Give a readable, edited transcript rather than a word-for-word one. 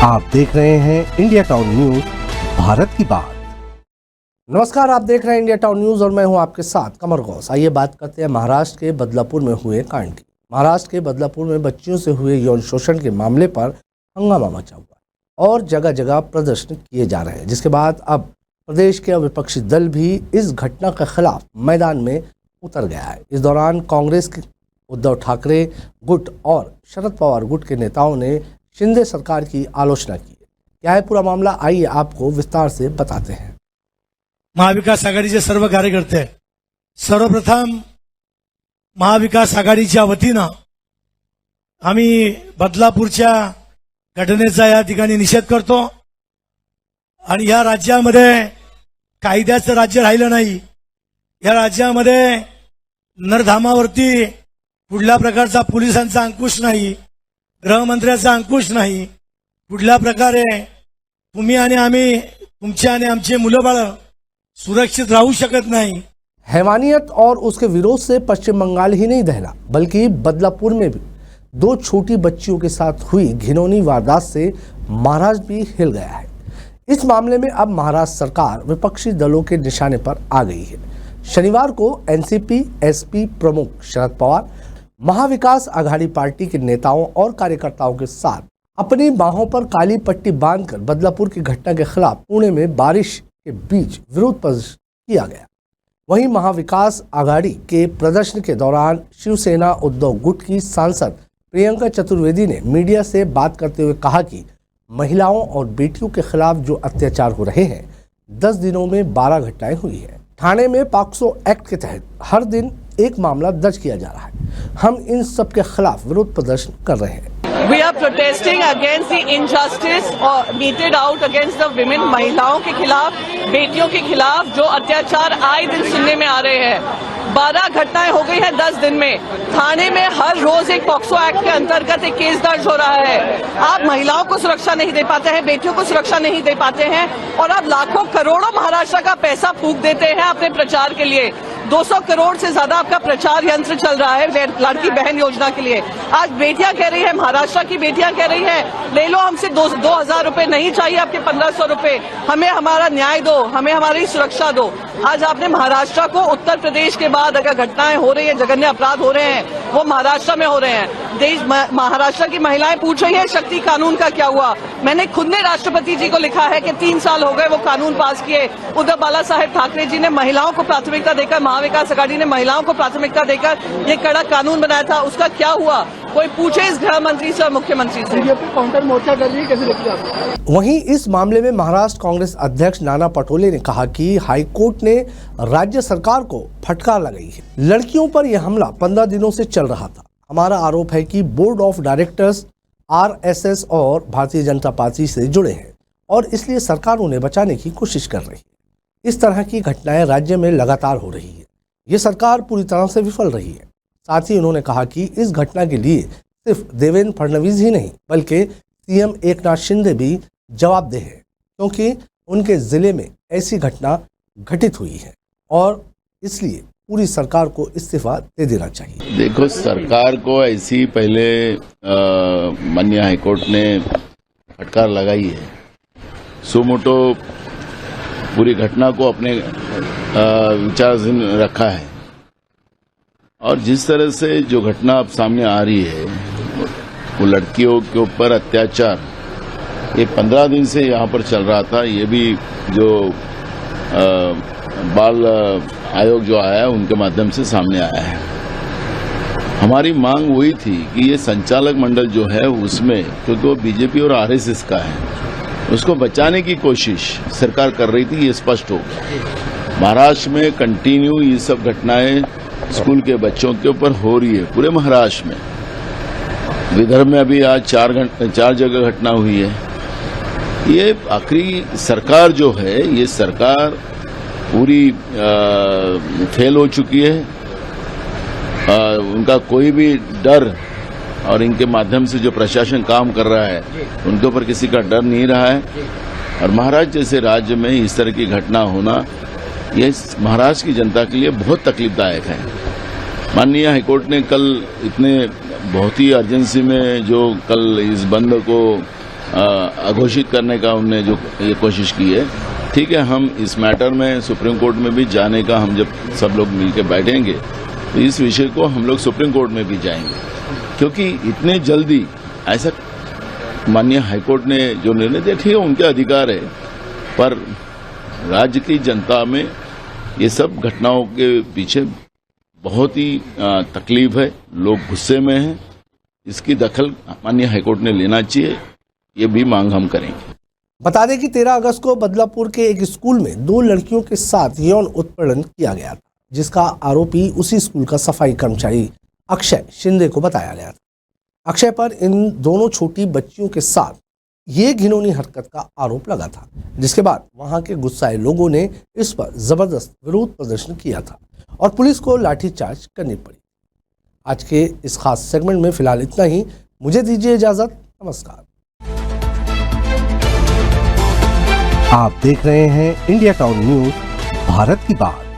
आप देख रहे हैं इंडिया टाउन न्यूज, भारत की बात। नमस्कार, आप देख रहे हैं इंडिया टाउन न्यूज और मैं हूं आपके साथ कमर गौस। आइए बात करते हैं महाराष्ट्र के बदलापुर में हुए कांड की। महाराष्ट्र के बदलापुर में बच्चियों से हुए यौन शोषण के मामले पर हंगामा मचा हुआ और जगह जगह प्रदर्शन किए जा रहे हैं, जिसके बाद अब प्रदेश के विपक्षी दल भी इस घटना के खिलाफ मैदान में उतर गया है। इस दौरान कांग्रेस के उद्धव ठाकरे गुट और शरद पवार गुट के नेताओं ने शिंदे सरकार की आलोचना की। क्या है पूरा मामला, आइए आपको विस्तार से बताते हैं। महाविकास आघाडीचे सर्व कार्यकर्ते, सर्वप्रथम महाविकास आघाडीच्या वतीनं आम्ही बदलापूरच्या घटनेचा या ठिकाणी निषेध करतो आणि या राज्यामध्ये कायद्याचं राज्य राहिलं नाही। या राज्यामध्ये नरधामावरती कुठल्या प्रकारचा पोलिसांचा अंकुश नाही, गृहमंत्र्याचा अंकुश नाही। कुठल्या प्रकारे तुम्ही आणि आम्ही, तुमचे आणि आमचे मुलं बाळ सुरक्षित राहू शकत नाही। हैवानियत और उसके विरोध से पश्चिम बंगाल ही नहीं दहला, बल्कि बदलापुर में भी दो छोटी बच्चियों के साथ हुई घिनौनी वारदात से महाराष्ट्र भी हिल गया है। इस मामले में अब महाराष्ट्र सरकार विपक्षी दलों के निशाने पर आ गई है। शनिवार को एनसीपी एसपी प्रमुख शरद पवार महाविकास आघाड़ी पार्टी के नेताओं और कार्यकर्ताओं के साथ अपनी बाहों पर काली पट्टी बांधकर बदलापुर की घटना के खिलाफ पुणे में बारिश के बीच विरोध प्रदर्शन किया गया। वहीं महाविकास आघाड़ी के प्रदर्शन के दौरान शिवसेना उद्धव गुट की सांसद प्रियंका चतुर्वेदी ने मीडिया से बात करते हुए कहा कि महिलाओं और बेटियों के खिलाफ जो अत्याचार हो रहे हैं, 10 दिनों में 12 घटनाएं हुई है। थाने में पॉक्सो एक्ट के तहत हर दिन एक मामला दर्ज किया जा रहा है। हम इन सब के खिलाफ विरोध प्रदर्शन कर रहे हैं। We are protesting against the injustice और meted out against the women, महिलाओं के खिलाफ, बेटियों के खिलाफ जो अत्याचार आए दिन सुनने में आ रहे हैं। 12 घटनाएं हो गई हैं 10 दिन में। थाने में हर रोज एक पॉक्सो एक्ट के अंतर्गत एक केस दर्ज हो रहा है। आप महिलाओं को सुरक्षा नहीं दे पाते हैं, बेटियों को सुरक्षा नहीं दे पाते हैं और आप लाखों करोड़ों महाराष्ट्र का पैसा फूंक देते हैं अपने प्रचार के लिए। 200 करोड़ से ज्यादा आपका प्रचार यंत्र चल रहा है लड़की बहन योजना के लिए। आज बेटियां कह रही है, महाराष्ट्र की बेटियां कह रही है, ले लो हमसे 2,000 रुपए नहीं चाहिए, आपके 1,500 रुपए, हमें हमारा न्याय दो, हमें हमारी सुरक्षा दो। आज आपने महाराष्ट्र को, उत्तर प्रदेश के बाद अगर घटनाएं हो रही है, जघन्य अपराध हो रहे हैं, वो महाराष्ट्र में हो रहे हैं। महाराष्ट्र की महिलाएं पूछ रही है शक्ति कानून का क्या हुआ। मैंने खुद ने राष्ट्रपति जी को लिखा है कि 3 साल हो गए वो कानून पास किए। उद्धव बाला साहेब ठाकरे जी ने महिलाओं को प्राथमिकता देकर, महाविकास आघाड़ी ने महिलाओं को प्राथमिकता देकर ये कड़ा कानून बनाया था, उसका क्या हुआ? कोई पूछे इस गृह मंत्री से और मुख्यमंत्री से। काउंटर मोर्चा कर रही है, कैसे देखिए आप? वहीं इस मामले में महाराष्ट्र कांग्रेस अध्यक्ष नाना पटोले ने कहा कि हाईकोर्ट ने राज्य सरकार को फटकार लगाई है। लड़कियों पर यह हमला 15 दिनों से चल रहा था। हमारा आरोप है कि बोर्ड ऑफ डायरेक्टर्स आरएसएस और भारतीय जनता पार्टी से जुड़े हैं और इसलिए सरकार उन्हें बचाने की कोशिश कर रही है। इस तरह की घटनाएं राज्य में लगातार हो रही है। ये सरकार पूरी तरह से विफल रही है। साथ ही उन्होंने कहा कि इस घटना के लिए सिर्फ देवेंद्र फडणवीस ही नहीं, बल्कि सीएम एकनाथ शिंदे भी जवाबदेह है, क्योंकि उनके जिले में ऐसी घटना घटित हुई है और इसलिए पूरी सरकार को इस्तीफा दे देना चाहिए। देखो, सरकार को ऐसी पहले माननीय हाईकोर्ट ने फटकार लगाई है। सुमोटो पूरी घटना को अपने विचाराधीन रखा है और जिस तरह से जो घटना अब सामने आ रही है, वो लड़कियों के ऊपर अत्याचार, ये 15 दिन से यहाँ पर चल रहा था। ये भी जो बाल आयोग जो आया है उनके माध्यम से सामने आया है। हमारी मांग वही थी कि ये संचालक मंडल जो है उसमें, क्योंकि वो बीजेपी और आरएसएस का है, उसको बचाने की कोशिश सरकार कर रही थी, ये स्पष्ट हो गया। महाराष्ट्र में कंटिन्यू ये सब घटनाएं स्कूल के बच्चों के ऊपर हो रही है, पूरे महाराष्ट्र में। विदर्भ में अभी आज 4 जगह घटना हुई है। ये आखिरी सरकार जो है, ये सरकार पूरी फेल हो चुकी है। उनका कोई भी डर और इनके माध्यम से जो प्रशासन काम कर रहा है उनके ऊपर किसी का डर नहीं रहा है। और महाराष्ट्र जैसे राज्य में इस तरह की घटना होना, ये महाराष्ट्र की जनता के लिए बहुत तकलीफदायक है। माननीय हाईकोर्ट ने कल इतने बहुत ही अर्जेंसी में जो कल इस बंद को अघोषित करने का उनने जो ये कोशिश की है। ठीक है, हम इस मैटर में सुप्रीम कोर्ट में भी जाने का, हम जब सब लोग मिलकर बैठेंगे तो इस विषय को हम लोग सुप्रीम कोर्ट में भी जाएंगे, क्योंकि इतने जल्दी ऐसा माननीय हाईकोर्ट ने जो निर्णय दिया, ठीक है उनके अधिकार है, पर राज्य की जनता में ये सब घटनाओं के पीछे बहुत ही तकलीफ है, लोग गुस्से में हैं। इसकी दखल माननीय हाईकोर्ट ने लेना चाहिए, ये भी मांग हम करेंगे। बता दें कि 13 अगस्त को बदलापुर के एक स्कूल में 2 लड़कियों के साथ यौन उत्पीड़न किया गया था, जिसका आरोपी उसी स्कूल का सफाई कर्मचारी अक्षय शिंदे को बताया गया था। अक्षय पर इन दोनों छोटी बच्चियों के साथ ये घिनौनी हरकत का आरोप लगा था, जिसके बाद वहां के गुस्साए लोगों ने इस पर जबरदस्त विरोध प्रदर्शन किया था और पुलिस को लाठीचार्ज करनी पड़ी। आज के इस खास सेगमेंट में फिलहाल इतना ही। मुझे दीजिए इजाजत। नमस्कार। आप देख रहे हैं इंडिया टाउन न्यूज, भारत की बात।